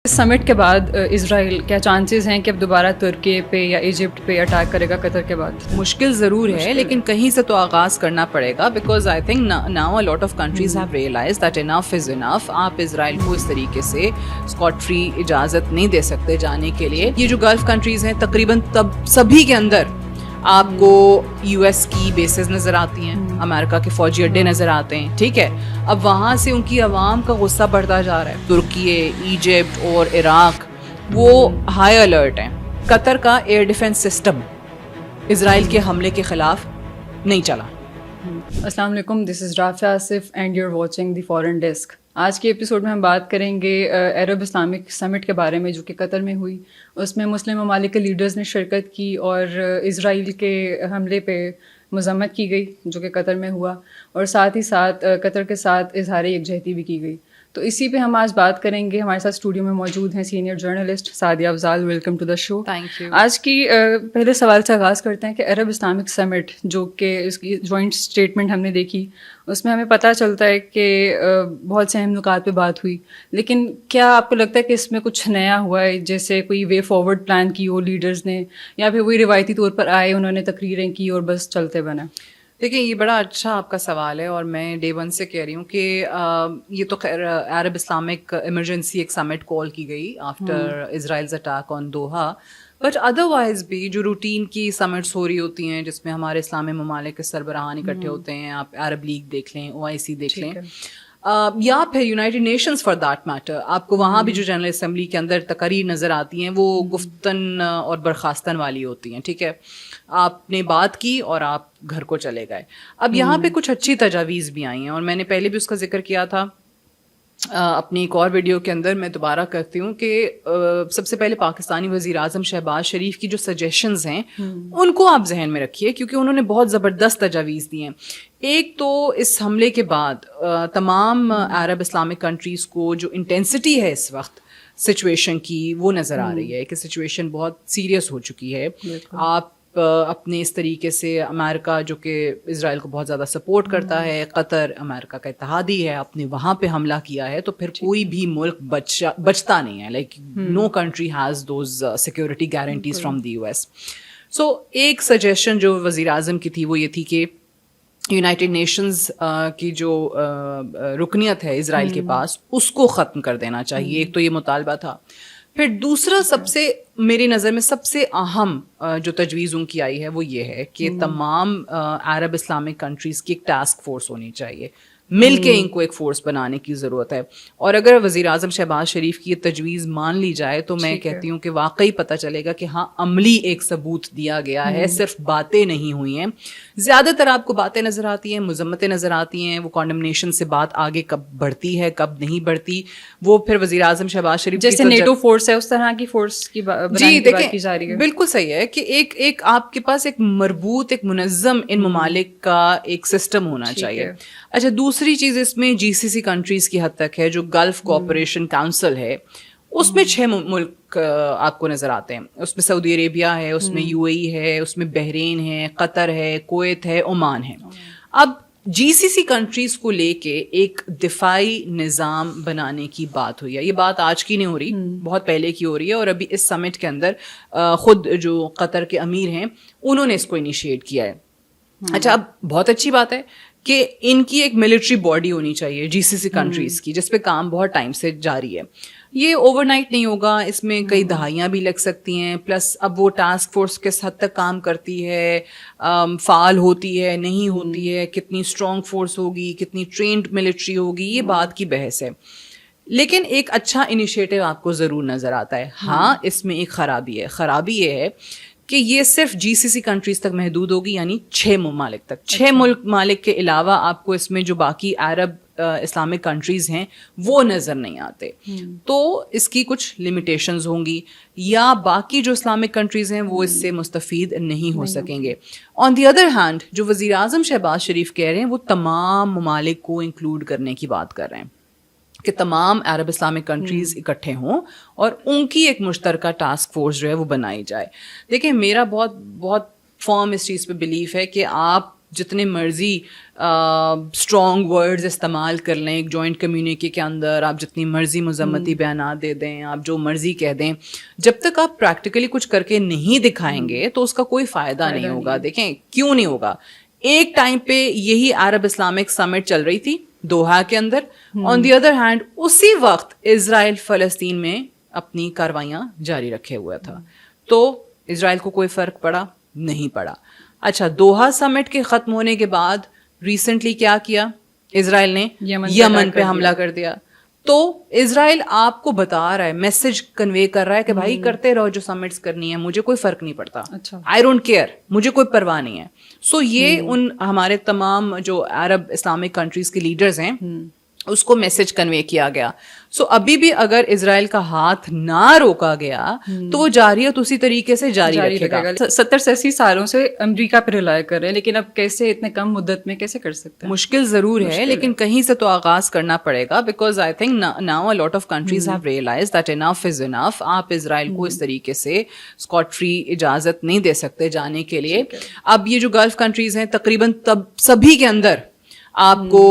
سمٹ کے بعد اسرائیل کیا چانسز ہیں کہ اب دوبارہ ترکی پہ یا ایجپٹ پہ اٹیک کرے گا قطر کے بعد؟ مشکل ضرور ہے لیکن کہیں سے تو آغاز کرنا پڑے گا, because I think now a lot of countries have realise that enough is enough. آپ اسرائیل کو اس طریقے سے اسکاٹ فری اجازت نہیں دے سکتے جانے کے لیے. یہ جو گلف کنٹریز ہیں تقریباً سبھی کے اندر آپ کو یو ایس کی بیسز نظر آتی ہیں, امریکہ کے فوجی اڈے نظر آتے ہیں, ٹھیک ہے. اب وہاں سے ان کی عوام کا غصہ بڑھتا جا رہا ہے. ترکی, ایجپٹ اور عراق وہ ہائی الرٹ ہیں. قطر کا ایئر ڈیفنس سسٹم اسرائیل کے حملے کے خلاف نہیں چلا. السلام علیکم, this is Rafia Asif and you are watching the foreign desk. آج کے ایپیسوڈ میں ہم بات کریں گے عرب اسلامک سمٹ کے بارے میں جو کہ قطر میں ہوئی. اس میں مسلم ممالک کے لیڈرز نے شرکت کی اور اسرائیل کے حملے پہ مذمت کی گئی جو کہ قطر میں ہوا, اور ساتھ ہی ساتھ قطر کے ساتھ اظہار یکجہتی بھی کی گئی. تو اسی پہ ہم آج بات کریں گے. ہمارے ساتھ اسٹوڈیو میں موجود ہیں senior journalist Sadia Afzal. Welcome to the show. Thank you. آج کی پہلے سوال سے آغاز کرتے ہیں کہ عرب اسلامک سمٹ جو کہ اس کی جوائنٹ اسٹیٹمنٹ ہم نے دیکھی, اس میں ہمیں پتہ چلتا ہے کہ بہت سے اہم نکات پہ بات ہوئی, لیکن کیا آپ کو لگتا ہے کہ اس میں کچھ نیا ہوا ہے, جیسے کوئی وے فارورڈ پلان کی ہو لیڈرز نے, یا پھر وہی روایتی طور پر آئے انہوں نے تقریریں کی اور بس چلتے بنا؟ دیکھیں یہ بڑا اچھا آپ کا سوال ہے, اور میں ڈے ون سے کہہ رہی ہوں کہ یہ تو خیر عرب اسلامک ایمرجنسی ایک سمٹ کال کی گئی after Israel's attack on Doha, but otherwise بھی جو روٹین کی سمٹس ہو رہی ہوتی ہیں جس میں ہمارے اسلامی ممالک کے سربراہان اکٹھے ہوتے ہیں, آپ عرب لیگ دیکھ لیں, OIC دیکھ لیں, یا پھر United nations for that matter, آپ کو وہاں بھی جو جنرل اسمبلی کے اندر تقاریر نظر آتی ہیں وہ گفتن اور برخاستن والی ہوتی ہیں, ٹھیک ہے. آپ نے بات کی اور آپ گھر کو چلے گئے. اب یہاں پہ کچھ اچھی تجاویز بھی آئی ہیں, اور میں نے پہلے بھی اس کا ذکر کیا تھا اپنی ایک اور ویڈیو کے اندر. میں دوبارہ کرتی ہوں کہ سب سے پہلے پاکستانی وزیر اعظم شہباز شریف کی جو سجیشنز ہیں ان کو آپ ذہن میں رکھیے, کیونکہ انہوں نے بہت زبردست تجاویز دی ہیں. ایک تو اس حملے کے بعد تمام عرب اسلامک کنٹریز کو جو انٹینسٹی ہے اس وقت سچویشن کی وہ نظر آ رہی ہے کہ سچویشن بہت سیریس ہو چکی ہے. آپ اپنے اس طریقے سے امریکہ جو کہ اسرائیل کو بہت زیادہ سپورٹ کرتا ہے, قطر امریکہ کا اتحادی ہے, آپ نے وہاں پہ حملہ کیا ہے, تو پھر کوئی بھی ملک بچتا نہیں ہے. Like no country has those security guarantees from the US. سو ایک سجیشن جو وزیر اعظم کی تھی وہ یہ تھی کہ یونائٹڈ نیشنز کی جو رکنیت ہے اسرائیل کے پاس اس کو ختم کر دینا چاہیے. ایک تو یہ مطالبہ تھا. پھر دوسرا سب سے میری نظر میں سب سے اہم جو تجویز ان کی آئی ہے وہ یہ ہے کہ تمام عرب اسلامک کنٹریز کی ایک ٹاسک فورس ہونی چاہیے, مل کے ان کو ایک فورس بنانے کی ضرورت ہے. اور اگر وزیر اعظم شہباز شریف کی یہ تجویز مان لی جائے تو میں کہتی ہوں کہ واقعی پتہ چلے گا کہ ہاں عملی ایک ثبوت دیا گیا ہے, صرف باتیں نہیں ہوئی ہیں. زیادہ تر آپ کو باتیں نظر آتی ہیں, مذمتیں نظر آتی ہیں, وہ کانڈمنیشن سے بات آگے کب بڑھتی ہے کب نہیں بڑھتی وہ پھر وزیر اعظم شہباز شریف جیسے نیٹو فورس ہے اس طرح کی فورس کی بات کی جا رہی ہے. بالکل صحیح ہے کہ ایک آپ کے پاس ایک مربوط ایک منظم ان ممالک کا ایک سسٹم ہونا چاہیے. اچھا, دوسری چیز اس میں GCC کنٹریز کی حد تک ہے, جو گلف کوآپریشن کاؤنسل ہے, اس میں 6 ملک آپ کو نظر آتے ہیں. اس میں سعودی عربیہ ہے, اس میں UAE ہے, اس میں بحرین ہے, قطر ہے, کویت ہے, عمان ہے. اب GCC کنٹریز کو لے کے ایک دفاعی نظام بنانے کی بات ہوئی ہے. یہ بات آج کی نہیں ہو رہی, بہت پہلے کی ہو رہی ہے, اور ابھی اس سمٹ کے اندر خود جو قطر کے امیر ہیں انہوں نے اس کو انیشیٹ کیا ہے. اچھا, اب بہت اچھی بات ہے کہ ان کی ایک ملٹری باڈی ہونی چاہیے GCC کنٹریز کی, جس پہ کام بہت ٹائم سے جاری ہے. یہ اوور نائٹ نہیں ہوگا, اس میں کئی دہائیاں بھی لگ سکتی ہیں. پلس اب وہ ٹاسک فورس کس حد تک کام کرتی ہے, فعال ہوتی ہے نہیں ہوتی ہے, کتنی اسٹرانگ فورس ہوگی, کتنی ٹرینڈ ملٹری ہوگی, یہ بات کی بحث ہے. لیکن ایک اچھا انیشیٹو آپ کو ضرور نظر آتا ہے. ہاں, اس میں ایک خرابی ہے. خرابی یہ ہے کہ یہ صرف GCC کنٹریز تک محدود ہوگی, یعنی 6 ممالک تک. 6 ممالک کے علاوہ آپ کو اس میں جو باقی عرب اسلامک کنٹریز ہیں وہ نظر نہیں آتے. تو اس کی کچھ لمیٹیشنز ہوں گی, یا باقی جو اسلامک کنٹریز ہیں وہ اس سے مستفید نہیں ہو سکیں گے. آن دی ادر ہینڈ جو وزیر اعظم شہباز شریف کہہ رہے ہیں وہ تمام ممالک کو انکلوڈ کرنے کی بات کر رہے ہیں کہ تمام عرب اسلامک کنٹریز اکٹھے ہوں اور ان کی ایک مشترکہ ٹاسک فورس جو ہے وہ بنائی جائے. دیکھیں, میرا بہت فرم اس چیز پہ بلیف ہے کہ آپ جتنے مرضی اسٹرانگ ورڈز استعمال کر لیں ایک جوائنٹ کمیونٹی کے اندر, آپ جتنی مرضی مذمتی بیانات دے دیں, آپ جو مرضی کہہ دیں, جب تک آپ پریکٹیکلی کچھ کر کے نہیں دکھائیں گے تو اس کا کوئی فائدہ نہیں ہوگا. دیکھیں کیوں نہیں ہوگا. ایک ٹائم پہ یہی عرب اسلامک سمٹ چل رہی تھی دوحہ کے اندر, آن دی ادر ہینڈ اسی وقت اسرائیل فلسطین میں اپنی کاروائیاں جاری رکھے ہوا تھا. تو اسرائیل کو کوئی فرق پڑا نہیں پڑا. اچھا, دوحہ سمٹ کے ختم ہونے کے بعد ریسنٹلی کیا کیا اسرائیل نے؟ یمن پہ حملہ کر دیا. تو اسرائیل آپ کو بتا رہا ہے, میسج کنوے کر رہا ہے کہ بھائی کرتے رہو جو سمٹس کرنی ہے, مجھے کوئی فرق نہیں پڑتا, آئی ڈونٹ کیئر, مجھے کوئی پرواہ نہیں ہے. سو یہ ان ہمارے تمام جو عرب اسلامک کنٹریز کے لیڈرز ہیں اس کو میسج کنوے کیا گیا. سو ابھی بھی اگر اسرائیل کا ہاتھ نہ روکا گیا تو وہ جاریت اسی طریقے سے جاری رکھے گا. 70 سے 80 سالوں سے امریکہ پہ ریلائی کر رہے ہیں, لیکن اب کیسے اتنے کم مدت میں کیسے کر سکتے ہیں؟ مشکل ضرور ہے, لیکن کہیں سے تو آغاز کرنا پڑے گا. Because I think now a lot of countries have realise that enough is enough. آپ اسرائیل کو اس طریقے سے اسکاٹ فری اجازت نہیں دے سکتے جانے کے لیے. اب یہ جو گلف کنٹریز ہیں تقریباً سبھی کے اندر آپ کو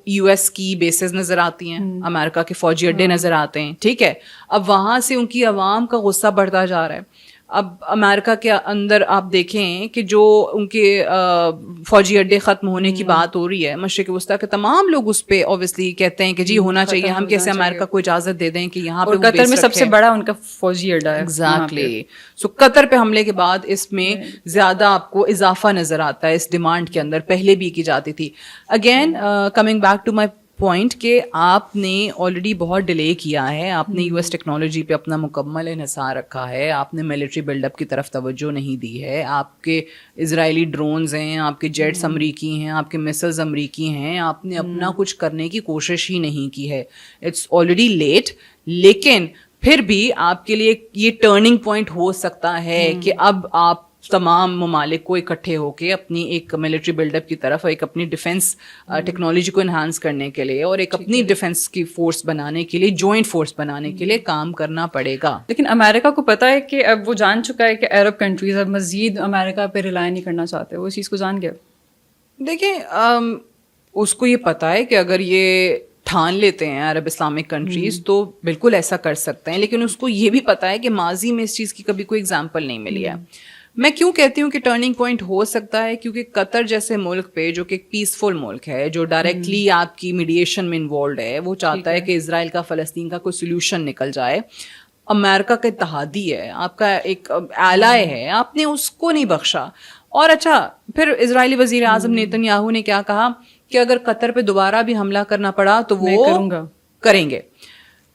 یو ایس کی بیسز نظر آتی ہیں, امریکہ کے فوجی اڈے نظر آتے ہیں, ٹھیک ہے. اب وہاں سے ان کی عوام کا غصہ بڑھتا جا رہا ہے. اب امریکہ کے اندر آپ دیکھیں کہ جو ان کے فوجی اڈے ختم ہونے کی بات ہو رہی ہے, مشرق وسطیٰ کے تمام لوگ اس پہ اوبیسلی کہتے ہیں کہ جی ہونا چاہیے, ہم کیسے امریکہ کو اجازت دے دیں کہ یہاں پہ قطر میں سب سے بڑا ان کا فوجی اڈا ہے. ایگزیکٹلی. سو قطر پہ حملے کے بعد اس میں زیادہ آپ کو اضافہ نظر آتا ہے اس ڈیمانڈ کے اندر, پہلے بھی کی جاتی تھی. Again coming back to my point کہ آپ نے آلریڈی بہت ڈیلے کیا ہے, آپ نے یو ایس ٹیکنالوجی پہ اپنا مکمل انحصار رکھا ہے, آپ نے ملٹری بلڈ اپ کی طرف توجہ نہیں دی ہے. آپ کے اسرائیلی ڈرونز ہیں, آپ کے جیٹس امریکی ہیں, آپ کے میسلز امریکی ہیں, آپ نے اپنا کچھ کرنے کی کوشش ہی نہیں کی ہے. اٹس آلریڈی لیٹ, لیکن پھر بھی آپ کے لیے یہ ٹرننگ پوائنٹ ہو سکتا ہے کہ اب آپ تمام ممالک کو اکٹھے ہو کے اپنی ایک ملٹری بلڈ اپ کی طرف, ایک اپنی ڈیفنس ٹیکنالوجی کو انہانس کرنے کے لیے اور ایک اپنی ڈیفنس کی فورس بنانے کے لیے, جوائنٹ فورس بنانے کے لیے کام کرنا پڑے گا. لیکن امریکہ کو پتا ہے کہ اب وہ جان چکا ہے کہ عرب کنٹریز اب مزید امریکہ پہ ریلائی نہیں کرنا چاہتے, وہ اس چیز کو جان گیا. دیکھیں اس کو یہ پتا ہے کہ اگر یہ ٹھان لیتے ہیں عرب اسلامک کنٹریز تو بالکل ایسا کر سکتے ہیں, لیکن اس کو یہ بھی پتا ہے کہ ماضی میں اس چیز کی کبھی کوئی ایگزامپل نہیں ملی ہے. میں کیوں کہتی ہوں کہ ٹرننگ پوائنٹ ہو سکتا ہے, کیونکہ قطر جیسے ملک پہ جو کہ ایک پیسفل ملک ہے, جو ڈائریکٹلی آپ کی میڈیشن میں انوالوڈ ہے, وہ چاہتا ہے کہ اسرائیل کا فلسطین کا کوئی سولوشن نکل جائے. امریکہ کا اتحادی ہے, آپ کا ایک ایلائی ہے, آپ نے اس کو نہیں بخشا. اور اچھا پھر اسرائیلی وزیر اعظم نیتن یاہو نے کیا کہا کہ اگر قطر پہ دوبارہ بھی حملہ کرنا پڑا تو وہ کریں گے.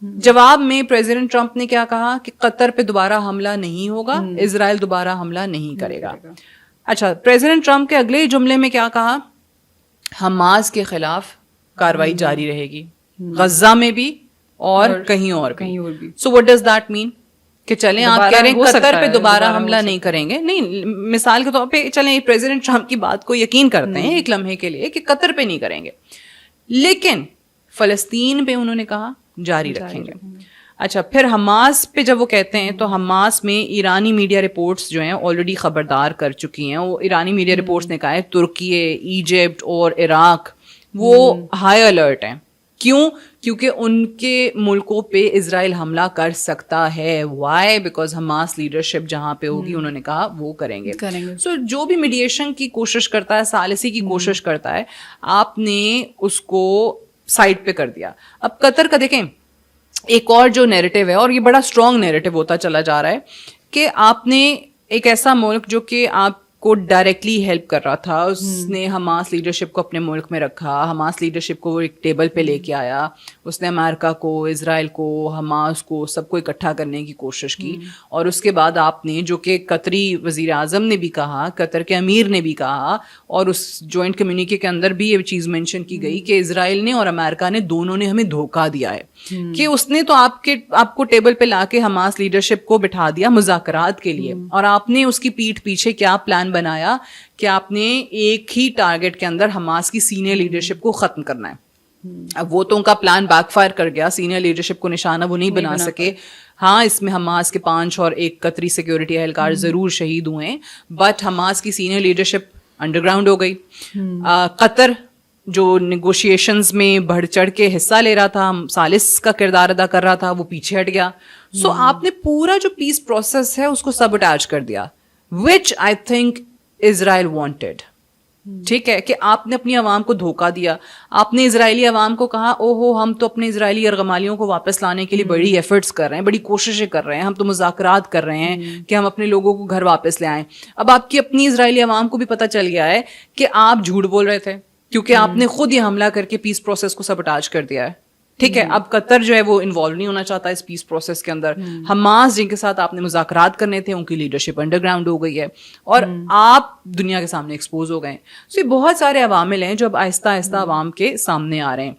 جواب میں پریزیڈنٹ ٹرمپ نے کیا کہا کہ قطر پہ دوبارہ حملہ نہیں ہوگا, اسرائیل دوبارہ حملہ نہیں کرے گا. اچھا, پریزیڈنٹ ٹرمپ کے اگلے جملے میں کیا کہا, حماس کے خلاف کاروائی جاری رہے گی, غزہ میں بھی اور کہیں اور بھی. سو وٹ ڈز دیٹ مین کہ چلیں آپ کہہ رہے ہیں قطر پہ دوبارہ حملہ نہیں کریں گے. نہیں, مثال کے طور پہ چلیں پریزیڈنٹ ٹرمپ کی بات کو یقین کرتے ہیں ایک لمحے کے لیے کہ قطر پہ نہیں کریں گے, لیکن فلسطین پہ انہوں نے کہا جاری رکھیں گے. اچھا, پھر حماس پہ جب وہ کہتے ہیں تو حماس میں ایرانی میڈیا رپورٹس جو ہیں آلریڈی خبردار کر چکی ہیں. وہ ایرانی میڈیا رپورٹس نے کہا ہے ترکی, ایجپٹ اور عراق وہ ہائی الرٹ ہیں. کیوں؟ کیونکہ ان کے ملکوں پہ اسرائیل حملہ کر سکتا ہے. وائی؟ بیکاز حماس لیڈرشپ جہاں پہ ہوگی انہوں نے کہا وہ کریں گے. سو جو بھی میڈیشن کی کوشش کرتا ہے, ثالثی کی کوشش کرتا ہے, آپ نے اس کو سائڈ پہ کر دیا. اب قطر کا دیکھیں ایک اور جو نیریٹو ہے, اور یہ بڑا اسٹرانگ نیریٹو ہوتا چلا جا رہا ہے کہ آپ نے ایک ایسا ملک جو کہ آپ کو ڈائریکٹلی ہیلپ کر رہا تھا, اس نے حماس لیڈرشپ کو اپنے ملک میں رکھا, حماس لیڈرشپ کو وہ ایک ٹیبل پہ لے کے آیا, اس نے امریکہ کو, اسرائیل کو, حماس کو سب کو اکٹھا کرنے کی کوشش کی. اور اس کے بعد آپ نے جو کہ قطری وزیر اعظم نے بھی کہا, قطر کے امیر نے بھی کہا, اور اس جوائنٹ کمیونیکے کے اندر بھی یہ چیز مینشن کی گئی کہ اسرائیل نے اور امریکہ نے دونوں نے ہمیں دھوکہ دیا ہے, کہ اس نے تو آپ کو ٹیبل پہ لا کے حماس لیڈرشپ کو بٹھا دیا مذاکرات کے لیے, اور آپ نے اس کی پیٹھ پیچھے کیا پلان بنایا کہ آپ نے ایک ہی ٹارگٹ کے اندر حماس کی سینئر لیڈرشپ کو ختم کرنا ہے. اب وہ تو ان کا پلان بیک فائر کر گیا, سینئر لیڈرشپ کو نشانہ وہ نہیں بنا سکے. ہاں, اس میں حماس کے 5 اور 1 قطری سیکیورٹی اہلکار ضرور شہید ہوئے, بٹ حماس کی سینئر لیڈرشپ انڈر گراؤنڈ ہو گئی. قطر جو نیگوشیشنز میں بڑھ چڑھ کے حصہ لے رہا تھا, ثالث کا کردار ادا کر رہا تھا, وہ پیچھے ہٹ گیا. سو آپ نے پورا جو پیس پروسیس ہے اس کو سب اٹیچ کر دیا, وچ آئی تھنک اسرائیل وانٹیڈ. ٹھیک ہے کہ آپ نے اپنی عوام کو دھوکہ دیا, آپ نے اسرائیلی عوام کو کہا او ہو ہم تو اپنے اسرائیلی ارغمالیوں کو واپس لانے کے لیے بڑی ایفرٹس کر رہے ہیں, بڑی کوششیں کر رہے ہیں, ہم تو مذاکرات کر رہے ہیں کہ ہم اپنے لوگوں کو گھر واپس لے آئیں. اب آپ کی اپنی اسرائیلی عوام کو بھی پتہ چل گیا ہے کہ آپ جھوٹ بول رہے تھے, کیونکہ آپ نے خود یہ حملہ کر کے پیس پروسیس کو سبوٹاج کر دیا ہے. ٹھیک ہے, اب قطر جو ہے وہ انوالو نہیں ہونا چاہتا اس پیس پروسیس کے اندر. حماس جن کے ساتھ آپ نے مذاکرات کرنے تھے ان کی لیڈرشپ انڈر گراؤنڈ ہو گئی ہے اور آپ دنیا کے سامنے ایکسپوز ہو گئے. سو یہ بہت سارے عوامل ہیں جو اب آہستہ آہستہ عوام کے سامنے آ رہے ہیں.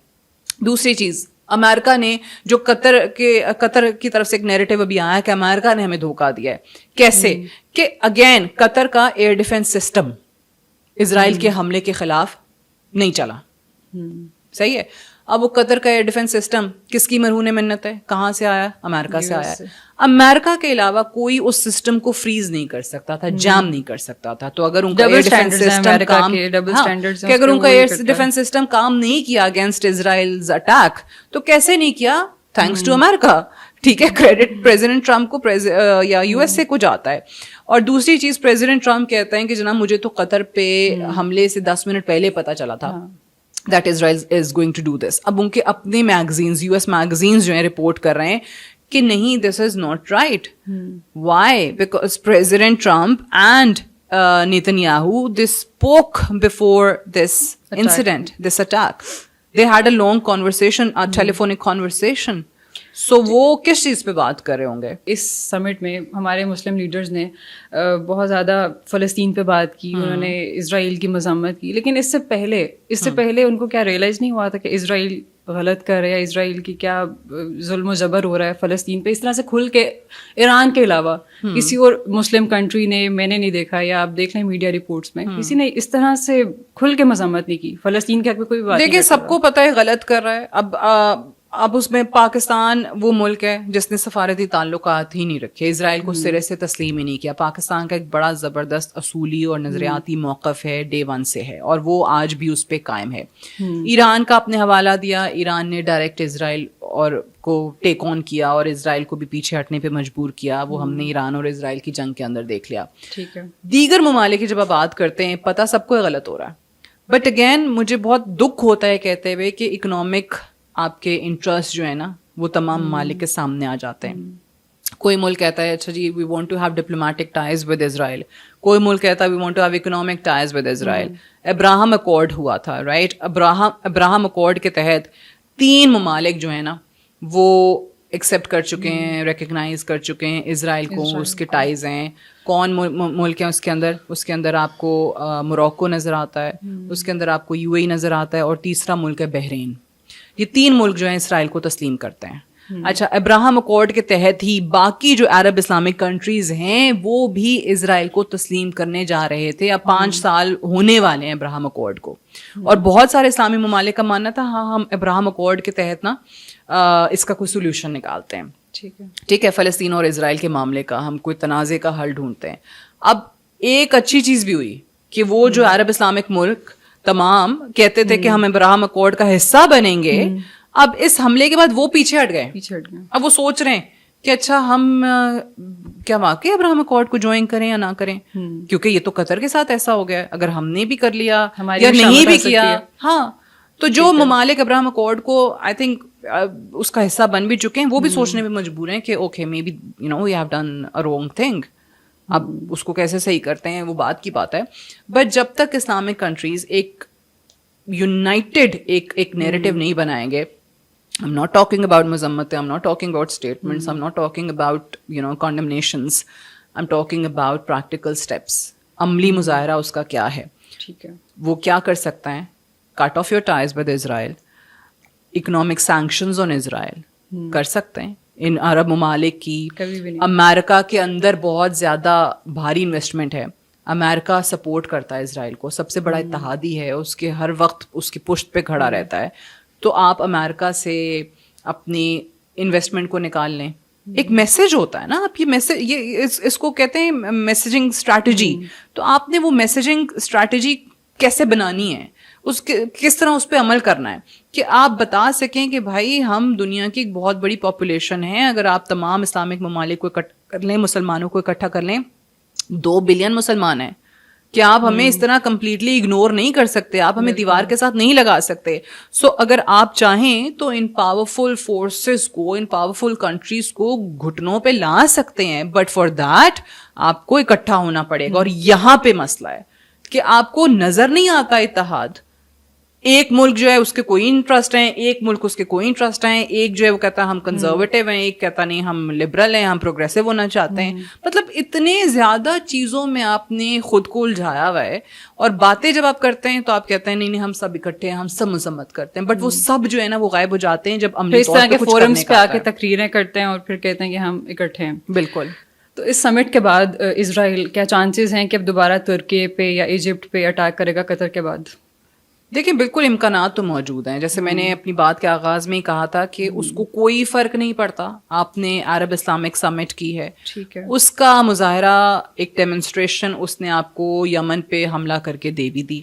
دوسری چیز, امریکہ نے جو قطر کی طرف سے ایک نیریٹو ابھی آیا کہ امریکہ نے ہمیں دھوکہ دیا ہے. کیسے کہ اگین قطر کا ایئر ڈیفنس سسٹم اسرائیل کے حملے کے خلاف نہیں چلا. صحیح ہے. اب وہ قطر کا ایئر ڈیفنس سسٹم کس کی مرہون منت ہے, کہاں سے آیا؟ امریکہ سے آیا ہے. امریکہ کے علاوہ کوئی اس سسٹم کو فریز نہیں کر سکتا تھا, جام نہیں کر سکتا تھا. تو اگر ان کا ایئر ڈیفنس سسٹم اگر ان کا ایئر ڈیفنس سسٹم کام نہیں کیا اگینسٹ اسرائیلز اٹیک, تو کیسے نہیں کیا؟ تھینکس ٹو امریکہ. ٹھیک ہے, کریڈٹ پریزیڈنٹ ٹرمپ کو یا یو ایس اے کو جاتا ہے. اور دوسری چیز, پریزیڈنٹ ٹرمپ کہتے ہیں کہ جناب مجھے تو قطر پہ حملے سے 10 منٹ پہلے پتا چلا تھا that Israel is going to do this. اب ان کے اپنے میگزینز, یو ایس میگزینز جو ہیں رپورٹ کر رہے ہیں کہ نہیں, this is not right. Why? Because President Trump and Netanyahu, they spoke before this incident, this attack. They had a long conversation, a telephonic conversation. سو وہ کس چیز پہ بات کر رہے ہوں گے؟ اس سمٹ میں ہمارے مسلم لیڈرز نے بہت زیادہ فلسطین پہ بات کی, انہوں نے اسرائیل کی مذمت کی, لیکن اس سے پہلے ان کو کیا ریئلائز نہیں ہوا تھا کہ اسرائیل غلط کر رہا ہے, اسرائیل کی کیا ظلم و جبر ہو رہا ہے فلسطین پہ. اس طرح سے کھل کے ایران کے علاوہ کسی اور مسلم کنٹری نے, میں نے نہیں دیکھا, یا آپ دیکھ لیں میڈیا رپورٹس میں, کسی نے اس طرح سے کھل کے مذمت نہیں کی فلسطین کے حق میں. کوئی بات دیکھیے, سب کو پتہ ہے غلط کر رہا ہے. اب اس میں پاکستان وہ ملک ہے جس نے سفارتی تعلقات ہی نہیں رکھے, اسرائیل کو سرے سے تسلیم ہی نہیں کیا. پاکستان کا ایک بڑا زبردست اصولی اور نظریاتی موقف ہے, ڈے ون سے ہے, اور وہ آج بھی اس پہ قائم ہے. ایران کا اپنے حوالہ دیا, ایران نے ڈائریکٹ اسرائیل اور کو ٹیک آن کیا اور اسرائیل کو بھی پیچھے ہٹنے پہ مجبور کیا. وہ ہم نے ایران اور اسرائیل کی جنگ کے اندر دیکھ لیا. ٹھیک ہے, دیگر ممالک کی جب آپ بات کرتے ہیں, پتہ سب کو غلط ہو رہا ہے, بٹ اگین مجھے بہت دکھ ہوتا ہے کہتے ہوئے کہ اکنامک آپ کے انٹرسٹ جو ہے نا وہ تمام ممالک کے سامنے آ جاتے ہیں. کوئی ملک کہتا ہے اچھا جی we want to have diplomatic ties with Israel, کوئی ملک کہتا ہے we want to have economic ties with Israel. Abraham accord ہوا تھا, رائٹ, ابراہم اکارڈ کے تحت 3 ممالک جو ہیں نا وہ ایکسیپٹ کر چکے ہیں, ریکگنائز کر چکے ہیں اسرائیل کو, اس کے ٹائز ہیں. کون ملک ہیں اس کے اندر؟ اس کے اندر آپ کو موروکو نظر آتا ہے, اس کے اندر آپ کو یو اے ای نظر آتا ہے, اور تیسرا ملک ہے بحرین. یہ 3 ملک جو ہیں اسرائیل کو تسلیم کرتے ہیں. اچھا, ابراہم اکارڈ کے تحت ہی باقی جو عرب اسلامک کنٹریز ہیں وہ بھی اسرائیل کو تسلیم کرنے جا رہے تھے. اب 5 سال ہونے والے ہیں ابراہم اکارڈ کو, اور بہت سارے اسلامی ممالک کا ماننا تھا ہاں ہم ابراہم اکارڈ کے تحت نا اس کا کوئی سولوشن نکالتے ہیں. ٹھیک ہے, فلسطین اور اسرائیل کے معاملے کا ہم کوئی تنازع کا حل ڈھونڈتے ہیں. اب ایک اچھی چیز بھی ہوئی کہ وہ جو عرب اسلامک ملک تمام کہتے تھے کہ ہم ابراہم اکارڈ کا حصہ بنیں گے, اب اس حملے کے بعد وہ پیچھے ہٹ گئے. اب وہ سوچ رہے ہیں کہ اچھا ہم کیا واقعی ابراہم اکارڈ کو جوائن کریں یا نہ کریں, کیونکہ یہ تو قطر کے ساتھ ایسا ہو گیا, اگر ہم نے بھی کر لیا یا نہیں بھی کیا. ہاں, تو جو ممالک ابراہم اکارڈ کو آئی تھنک اس کا حصہ بن بھی چکے ہیں وہ بھی سوچنے پہ مجبور ہیں کہ okay maybe you know we have done a wrong thing. اب اس کو کیسے صحیح کرتے ہیں وہ بات کی بات ہے, بٹ جب تک اسلامک کنٹریز ایک یونائٹیڈ ایک نیریٹو نہیں بنائیں گے, I'm not talking about مذمت, I'm not talking about statements, I'm not talking about condemnations, I'm talking about practical steps. عملی مظاہرہ اس کا کیا ہے, ٹھیک ہے, وہ کیا کر سکتا ہے؟ cut off your ties with Israel, economic sanctions on Israel کر سکتے ہیں. ان عرب ممالک کی, امریکہ کے اندر بہت زیادہ بھاری انویسٹمنٹ ہے, امریکہ سپورٹ کرتا ہے اسرائیل کو, سب سے بڑا اتحادی ہے, اس کے ہر وقت اس کی پشت پہ کھڑا رہتا ہے. تو آپ امریکہ سے اپنی انویسٹمنٹ کو نکال لیں, ایک میسج ہوتا ہے نا, آپ یہ میسج, یہ اس کو کہتے ہیں میسیجنگ اسٹریٹجی. تو آپ نے وہ میسیجنگ اسٹریٹجی کیسے بنانی ہے, اس کے کس طرح اس پہ عمل کرنا ہے کہ آپ بتا سکیں کہ بھائی ہم دنیا کی ایک بہت بڑی پاپولیشن ہے, اگر آپ تمام اسلامک ممالک کو اکٹھا کر لیں, مسلمانوں کو اکٹھا کر لیں, 2 بلین مسلمان ہیں, کہ آپ ہمیں اس طرح کمپلیٹلی اگنور نہیں کر سکتے, آپ ہمیں دیوار کے ساتھ نہیں لگا سکتے. سو اگر آپ چاہیں تو ان پاورفل فورسز کو, ان پاورفل کنٹریز کو گھٹنوں پہ لا سکتے ہیں, بٹ فار دیٹ آپ کو اکٹھا ہونا پڑے گا. اور یہاں پہ مسئلہ ہے کہ آپ کو نظر نہیں آتا اتحاد. ایک ملک جو ہے اس کے کوئی انٹرسٹ ہیں, ایک ملک اس کے کوئی انٹرسٹ ہیں, ایک جو ہے وہ کہتا ہے ہم کنزرویٹو ہیں, ایک کہتا نہیں ہم لبرل ہیں, ہم پروگریسو ہونا چاہتے ہیں. مطلب اتنے زیادہ چیزوں میں آپ نے خود کو الجھایا ہوا ہے, اور باتیں جب آپ کرتے ہیں تو آپ کہتے ہیں نہیں ہم سب اکٹھے ہیں, ہم سب مذمت کرتے ہیں, بٹ وہ سب جو ہے نا وہ غائب ہو جاتے ہیں جب عملی طور پہ کچھ فورمز پہ آ کے تقریریں کرتے ہیں اور پھر کہتے ہیں کہ ہم اکٹھے ہیں. بالکل. تو اس سمٹ کے بعد اسرائیل کیا چانسز ہیں کہ اب دوبارہ ترکی پہ یا ایجپٹ پہ اٹیک کرے گا قطر کے بعد؟ دیکھیں بالکل امکانات تو موجود ہیں, جیسے میں نے اپنی بات کے آغاز میں ہی کہا تھا کہ اس کو کوئی فرق نہیں پڑتا. آپ نے عرب اسلامک سمٹ کی ہے, ٹھیک ہے, اس کا مظاہرہ ایک ڈیمونسٹریشن اس نے آپ کو یمن پہ حملہ کر کے دے بھی دی.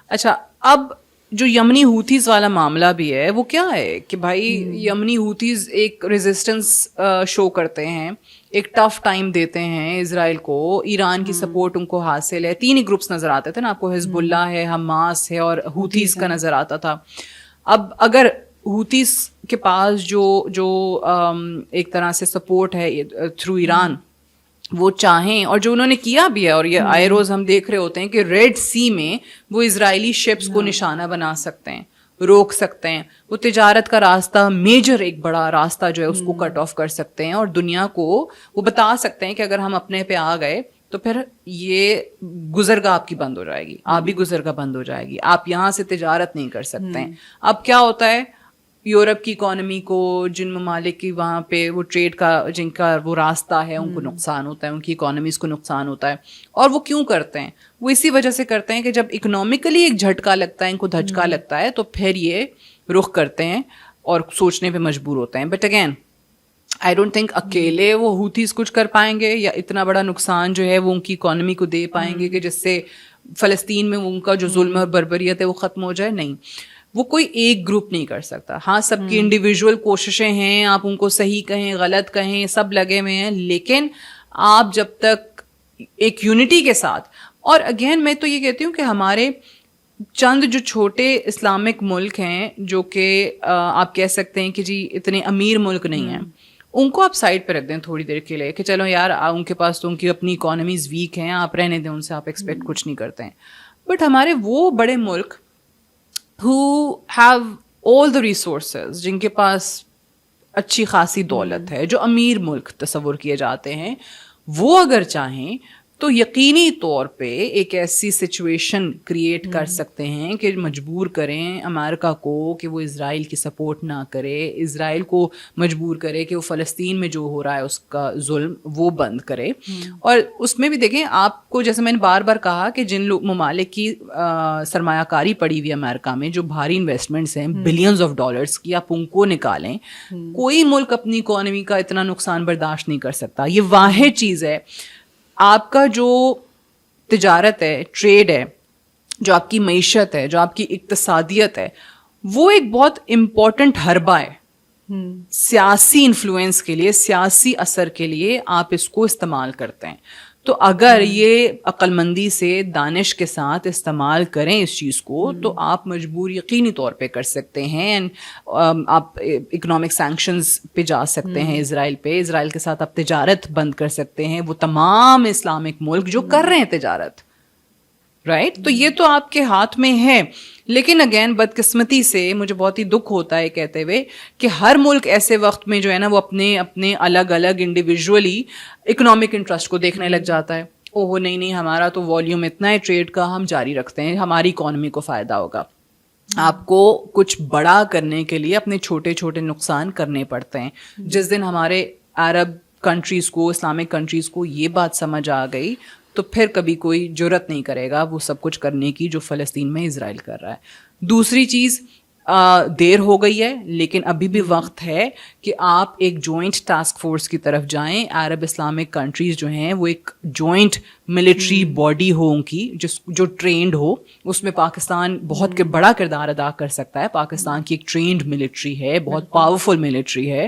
اچھا, اب جو یمنی ہوتیز والا معاملہ بھی ہے وہ کیا ہے کہ بھائی یمنی ہوتیز ایک ریزسٹنس شو کرتے ہیں, ایک ٹف ٹائم دیتے ہیں اسرائیل کو, ایران کی سپورٹ ان کو حاصل ہے. 3 ہی گروپس نظر آتے تھے نا آپ کو, حزب اللہ ہے, حماس ہے, اور ہوتیز کا نظر آتا تھا. اب اگر ہوتیز کے پاس جو ایک طرح سے سپورٹ ہے تھرو ایران, وہ چاہیں, اور جو انہوں نے کیا بھی ہے, اور یہ آئے روز ہم دیکھ رہے ہوتے ہیں کہ ریڈ سی میں وہ اسرائیلی شپس کو نشانہ بنا سکتے ہیں, روک سکتے ہیں, وہ تجارت کا راستہ, میجر ایک بڑا راستہ جو ہے اس کو کٹ آف کر سکتے ہیں, اور دنیا کو وہ بتا سکتے ہیں کہ اگر ہم اپنے پہ آ گئے تو پھر یہ گزرگاہ آپ کی بند ہو جائے گی, آپ بھی گزرگاہ بند ہو جائے گی, آپ یہاں سے تجارت نہیں کر سکتے ہیں. اب کیا ہوتا ہے, یورپ کی اکانومی کو, جن ممالک کی وہاں پہ وہ ٹریڈ کا جن کا وہ راستہ ہے, ان کو نقصان ہوتا ہے, ان کی اکانومیز کو نقصان ہوتا ہے. اور وہ کیوں کرتے ہیں, وہ اسی وجہ سے کرتے ہیں کہ جب اکنامکلی ایک جھٹکا لگتا ہے, ان کو دھچکا لگتا ہے, تو پھر یہ رخ کرتے ہیں اور سوچنے پہ مجبور ہوتے ہیں. But again I don't think اکیلے وہ ہوتیز کچھ کر پائیں گے, یا اتنا بڑا نقصان جو ہے وہ ان کی اکانومی کو دے پائیں گے کہ جس سے فلسطین میں ان کا جو ظلم اور بربریت ہے وہ ختم ہو جائے. نہیں, وہ کوئی ایک گروپ نہیں کر سکتا. ہاں, سب کی انڈیویجول کوششیں ہیں, آپ ان کو صحیح کہیں غلط کہیں, سب لگے ہوئے ہیں, لیکن آپ جب تک ایک یونٹی کے ساتھ, اور اگین میں تو یہ کہتی ہوں کہ ہمارے چند جو چھوٹے اسلامک ملک ہیں جو کہ آپ کہہ سکتے ہیں کہ جی اتنے امیر ملک نہیں ہیں, ان کو آپ سائڈ پہ رکھ دیں تھوڑی دیر کے لیے کہ چلو یار ان کے پاس تو ان کی اپنی اکانومیز ویک ہیں, آپ رہنے دیں, ان سے آپ ایکسپیکٹ کچھ نہیں کرتے ہیں. بٹ ہمارے وہ بڑے ملک who have all the resources, جن کے پاس اچھی خاصی دولت ہے, جو امیر ملک تصور کیے جاتے ہیں, وہ اگر چاہیں تو یقینی طور پہ ایک ایسی سچویشن کریٹ کر سکتے ہیں کہ مجبور کریں امریکہ کو کہ وہ اسرائیل کی سپورٹ نہ کرے, اسرائیل کو مجبور کرے کہ وہ فلسطین میں جو ہو رہا ہے اس کا ظلم وہ بند کرے. اور اس میں بھی دیکھیں آپ کو, جیسے میں نے بار بار کہا کہ جن ممالک کی سرمایہ کاری پڑی ہوئی امریکہ میں, جو بھاری انویسٹمنٹس ہیں بلینز آف ڈالرس کی, آپ ان کو نکالیں, کوئی ملک اپنی اکانومی کا اتنا نقصان برداشت نہیں کر سکتا. یہ واحد چیز ہے, آپ کا جو تجارت ہے, ٹریڈ ہے, جو آپ کی معیشت ہے, جو آپ کی اقتصادیت ہے, وہ ایک بہت امپورٹنٹ حربہ ہے سیاسی انفلوئنس کے لیے, سیاسی اثر کے لیے آپ اس کو استعمال کرتے ہیں. تو اگر یہ عقل مندی سے, دانش کے ساتھ استعمال کریں اس چیز کو, تو آپ مجبور یقینی طور پہ کر سکتے ہیں. آپ اکنامک سینکشنز پہ جا سکتے ہیں اسرائیل پہ, اسرائیل کے ساتھ آپ تجارت بند کر سکتے ہیں, وہ تمام اسلامک ملک جو کر رہے ہیں تجارت, رائٹ. تو یہ تو آپ کے ہاتھ میں ہے. لیکن اگین بدقسمتی سے مجھے بہت ہی دکھ ہوتا ہے کہتے ہوئے کہ ہر ملک ایسے وقت میں جو ہے نا وہ اپنے الگ الگ انڈیویجولی اکنامک انٹرسٹ کو دیکھنے لگ جاتا ہے. اوہ نہیں ہمارا تو والیوم اتنا ہے ٹریڈ کا, ہم جاری رکھتے ہیں, ہماری اکانومی کو فائدہ ہوگا. آپ کو کچھ بڑا کرنے کے لیے اپنے چھوٹے چھوٹے نقصان کرنے پڑتے ہیں. جس دن ہمارے عرب کنٹریز کو, اسلامک کنٹریز کو یہ بات سمجھ آ گئی تو پھر کبھی کوئی جرت نہیں کرے گا وہ سب کچھ کرنے کی جو فلسطین میں اسرائیل کر رہا ہے. دوسری چیز, دیر ہو گئی ہے لیکن ابھی بھی وقت ہے کہ آپ ایک جوائنٹ ٹاسک فورس کی طرف جائیں. عرب اسلامک کنٹریز جو ہیں وہ ایک جوائنٹ ملٹری باڈی ہو ان کی جو ٹرینڈ ہو. اس میں پاکستان بہت بڑا کردار ادا کر سکتا ہے. پاکستان کی ایک ٹرینڈ ملٹری ہے, بہت پاورفل ملٹری ہے.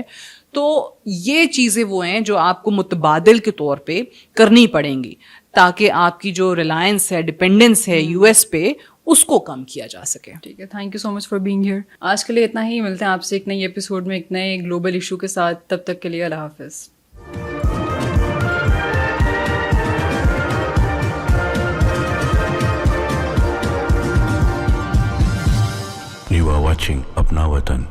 تو یہ چیزیں وہ ہیں جو آپ کو متبادل کے طور پہ کرنی پڑیں گی تاکہ آپ کی جو ریلائنس ہے, ڈپینڈنس ہے یو ایس پہ, اس کو کم کیا جا سکے. ٹھیک ہے, thank you so much for being here. آج کے لیے اتنا ہی. ملتے ہیں آپ سے ایک نئی ایپیسوڈ میں ایک نئے گلوبل ایشو کے ساتھ. تب تک کے لیے اللہ حافظ. You are watching اپنا وطن.